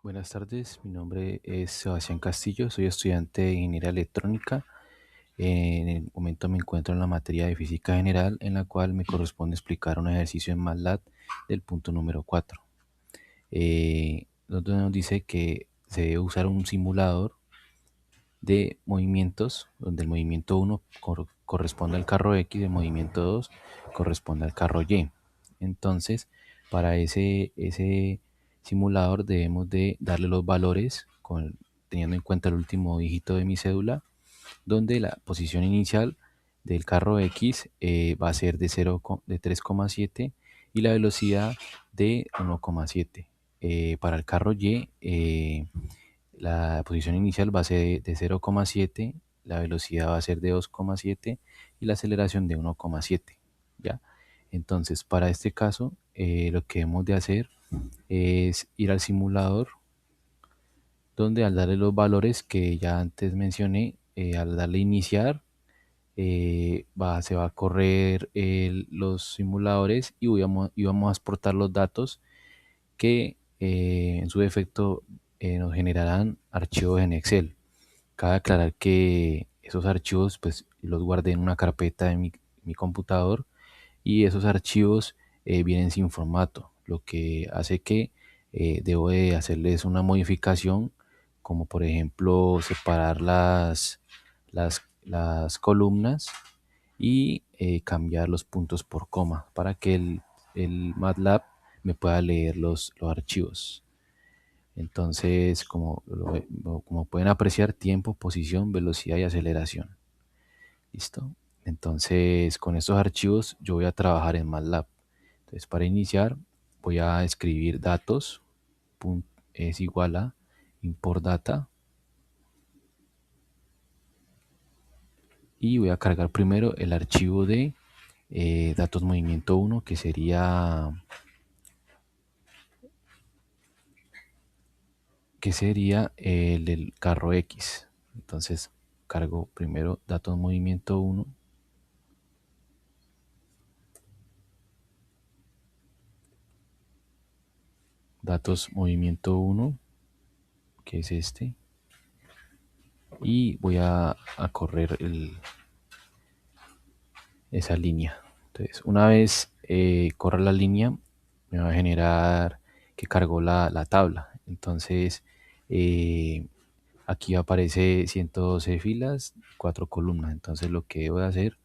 Buenas tardes, mi nombre es Sebastián Castillo, soy estudiante de Ingeniería Electrónica. En el momento me encuentro en la materia de Física General, en la cual me corresponde explicar un ejercicio en MATLAB del punto número 4, donde nos dice que se debe usar un simulador de movimientos, donde el movimiento uno corresponde al carro X y el movimiento 2 corresponde al carro Y. Entonces, para ese simulador debemos de darle los valores teniendo en cuenta el último dígito de mi cédula, donde la posición inicial del carro X va a ser de 3,7 y la velocidad de 1,7. Para el carro Y, la posición inicial va a ser de 0,7, la velocidad va a ser de 2,7 y la aceleración de 1,7. ¿Ya? Entonces, para este caso, lo que hemos de hacer es ir al simulador, donde al darle los valores que ya antes mencioné, al darle iniciar, se va a correr los simuladores y vamos a exportar los datos que en su defecto nos generarán archivos en Excel. Cabe aclarar que esos archivos pues los guardé en una carpeta en mi computador y esos archivos vienen sin formato, lo que hace que debo de hacerles una modificación, como por ejemplo separar las columnas y cambiar los puntos por coma para que el MATLAB me pueda leer los archivos. Entonces, como pueden apreciar, tiempo, posición, velocidad y aceleración. ¿Listo? Entonces, con estos archivos yo voy a trabajar en MATLAB. Entonces, para iniciar, voy a escribir datos, es igual a import data, y voy a cargar primero el archivo de datos movimiento 1, que sería el del carro X. Entonces, cargo primero datos movimiento 1, datos movimiento 1, que es este, y voy a correr esa línea. Entonces, una vez corra la línea, me va a generar que cargó la tabla. Entonces, aquí aparece 112 filas, 4 columnas. Entonces, lo que debo de hacer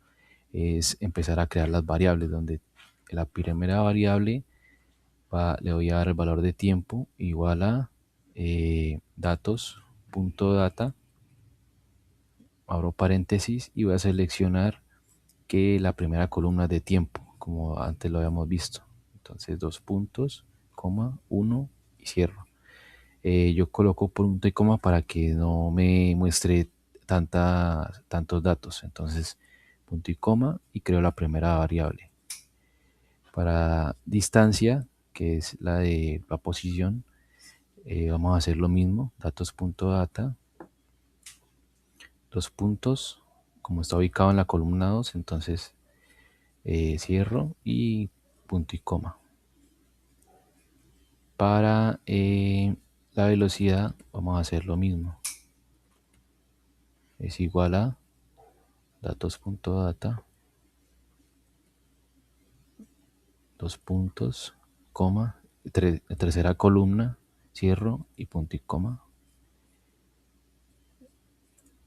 es empezar a crear las variables, donde la primera variable le voy a dar el valor de tiempo igual a datos.data, abro paréntesis y voy a seleccionar que la primera columna es de tiempo, como antes lo habíamos visto. Entonces, dos puntos, coma, uno y cierro. Yo coloco punto y coma para que no me muestre tantos datos. Entonces, punto y coma y creo la primera variable. Para distancia, que es la de la posición, vamos a hacer lo mismo, datos.data, dos puntos, como está ubicado en la columna 2, entonces cierro y punto y coma. Para la velocidad vamos a hacer lo mismo, es igual a datos.data, dos puntos, coma, tercera columna, cierro y punto y coma.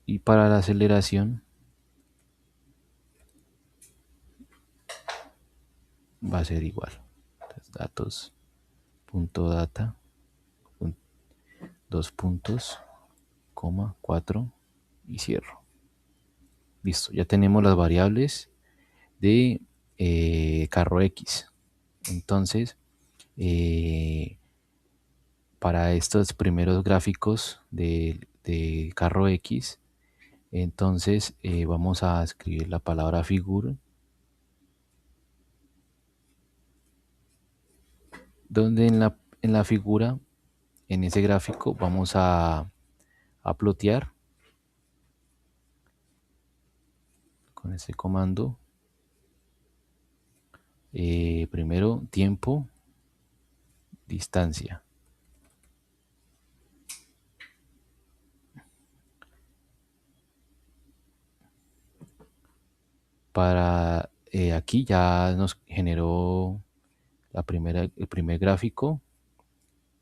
Y para la aceleración va a ser igual. Entonces, datos.data, dos puntos, coma, 4 y cierro. Listo, ya tenemos las variables de carro X. Entonces, eh, para estos primeros gráficos de carro X, entonces vamos a escribir la palabra figure, donde en la figura, en ese gráfico, vamos a plotear con ese comando. Primero tiempo, distancia. para aquí ya nos generó el primer gráfico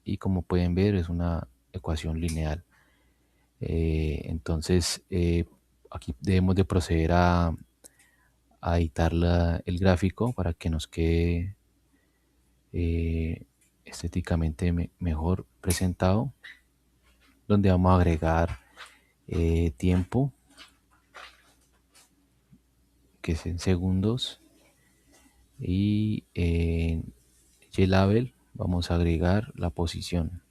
y como pueden ver es una ecuación lineal. Entonces aquí debemos de proceder a editar el gráfico para que nos quede estéticamente mejor presentado, donde vamos a agregar tiempo, que es en segundos, y en glabel vamos a agregar la posición,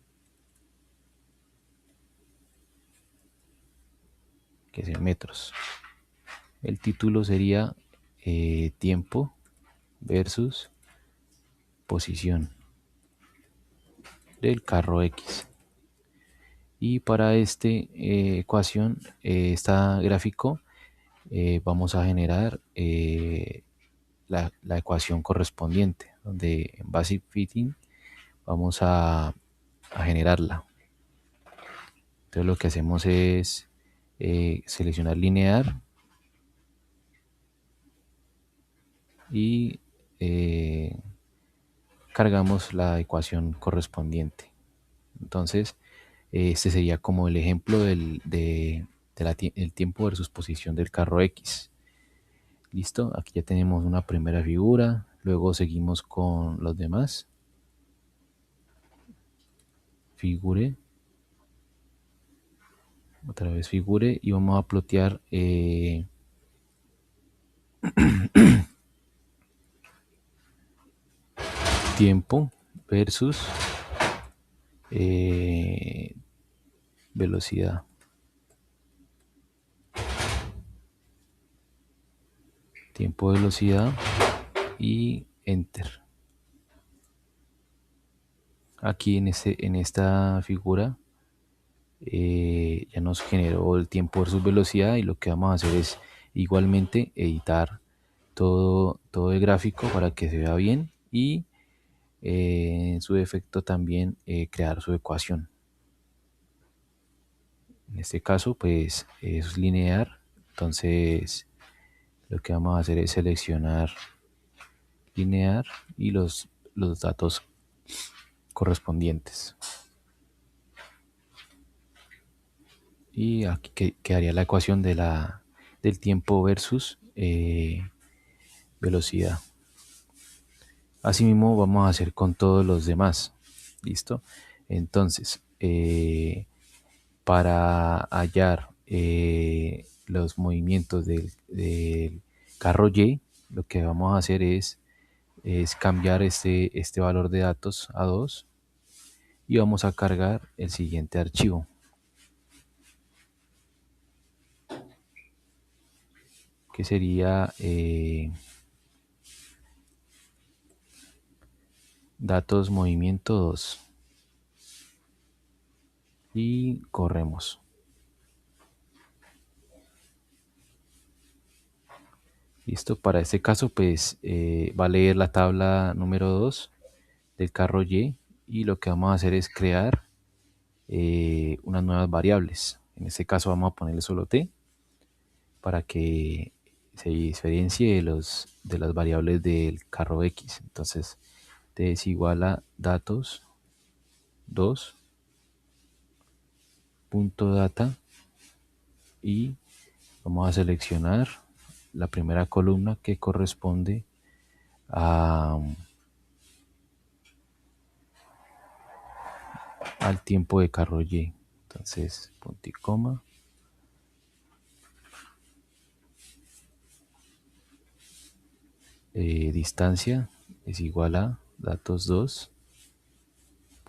que es en metros. El título sería tiempo versus posición del carro X. Y para esta ecuación, esta gráfico, vamos a generar la ecuación correspondiente, donde en Basic Fitting vamos a generarla. Entonces lo que hacemos es seleccionar linear y cargamos la ecuación correspondiente. Entonces este sería como el ejemplo el tiempo versus posición del carro X. Listo, aquí ya tenemos una primera figura, luego seguimos con los demás. Figure, otra vez figure, y vamos a plotear tiempo versus velocidad. Tiempo, velocidad y enter. Aquí en esta figura ya nos generó el tiempo versus velocidad, y lo que vamos a hacer es igualmente editar todo el gráfico para que se vea bien, y en su defecto también crear su ecuación. En este caso pues es lineal, entonces lo que vamos a hacer es seleccionar lineal y los datos correspondientes. Y aquí quedaría la ecuación del tiempo versus velocidad. Asimismo vamos a hacer con todos los demás. ¿Listo? Entonces, para hallar los movimientos del carro Y, lo que vamos a hacer es cambiar este valor de datos a 2 y vamos a cargar el siguiente archivo, que sería datos movimiento 2, y corremos. Listo, para este caso pues va a leer la tabla número 2 del carro y lo que vamos a hacer es crear unas nuevas variables. En este caso vamos a ponerle solo t para que se diferencie de las variables del carro X. Entonces t es igual a datos 2 punto data, y vamos a seleccionar la primera columna que corresponde al tiempo de carro Y. Entonces punto y coma, distancia es igual a datos 2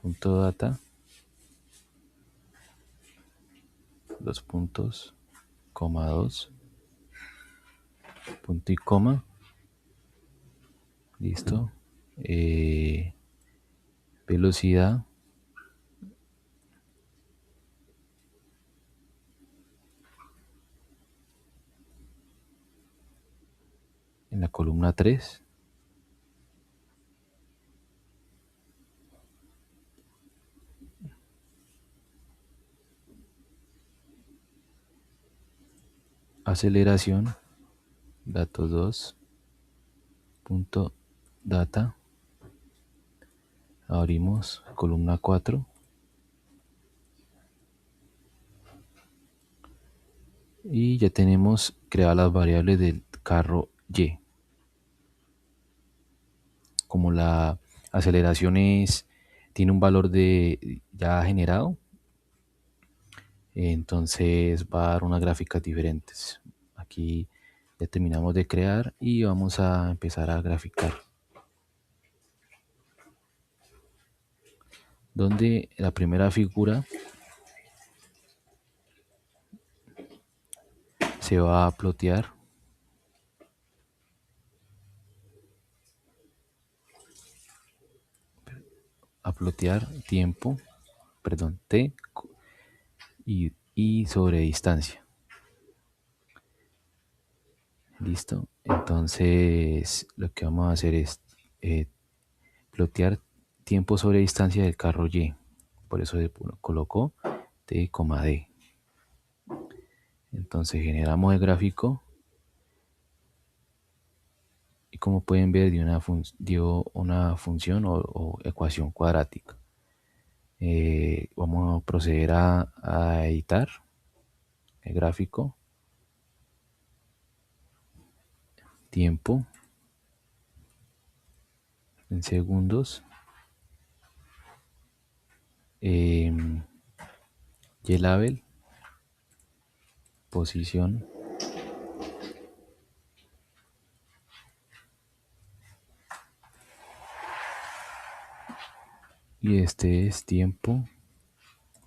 punto data, dos puntos, coma 2, punto y coma. Listo. Velocidad en la columna 3. Aceleración datos 2 punto data, abrimos columna 4 y ya tenemos creadas las variables del carro Y. Como la aceleración tiene un valor de ya generado, entonces va a dar unas gráficas diferentes. Aquí ya terminamos de crear y vamos a empezar a graficar. Donde la primera figura se va a plotear tiempo, perdón, t y sobre distancia. Listo. Entonces lo que vamos a hacer es plotear tiempo sobre distancia del carro Y. Por eso colocó t, d. Entonces generamos el gráfico y como pueden ver dio una función o ecuación cuadrática. Vamos a proceder a editar el gráfico. Tiempo en segundos. Y-label, posición, y este es tiempo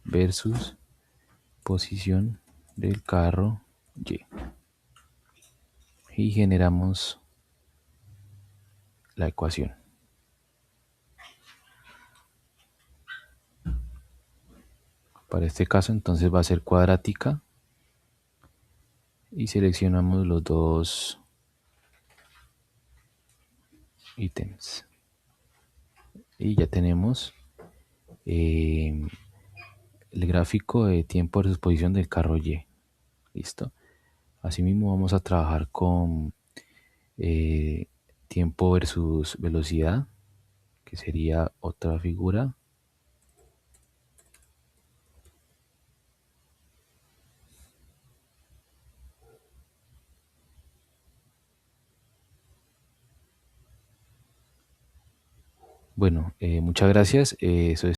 versus posición del carro y generamos la ecuación. Para este caso entonces va a ser cuadrática y seleccionamos los dos ítems y ya tenemos el gráfico de tiempo versus posición del carro Y. Listo. Asimismo vamos a trabajar con tiempo versus velocidad, que sería otra figura. Bueno, muchas gracias. Eso es